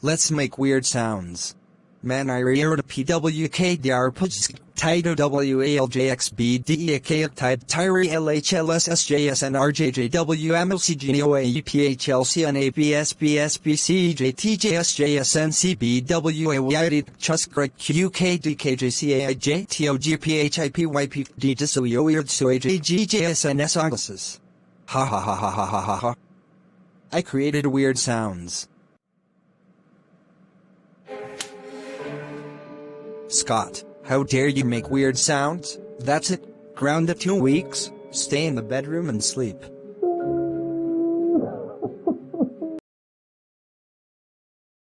Let's make weird sounds. Man I rear to PWKDR Pujsk, Tito WALJXBDEK Tide Tyri LHLSSJSN RJJWMLCGNOAEPHLCNABSBSBCJTJSJSNCBWAYD Chuskrek QKDKJCAIJTOGPHIPYP DJSO Weird SOAJGJSNS Anglisses. Ha ha ha ha ha ha ha ha. I created weird sounds. Scott, how dare you make weird sounds? That's it. Grounded 2 weeks, stay in the bedroom and sleep.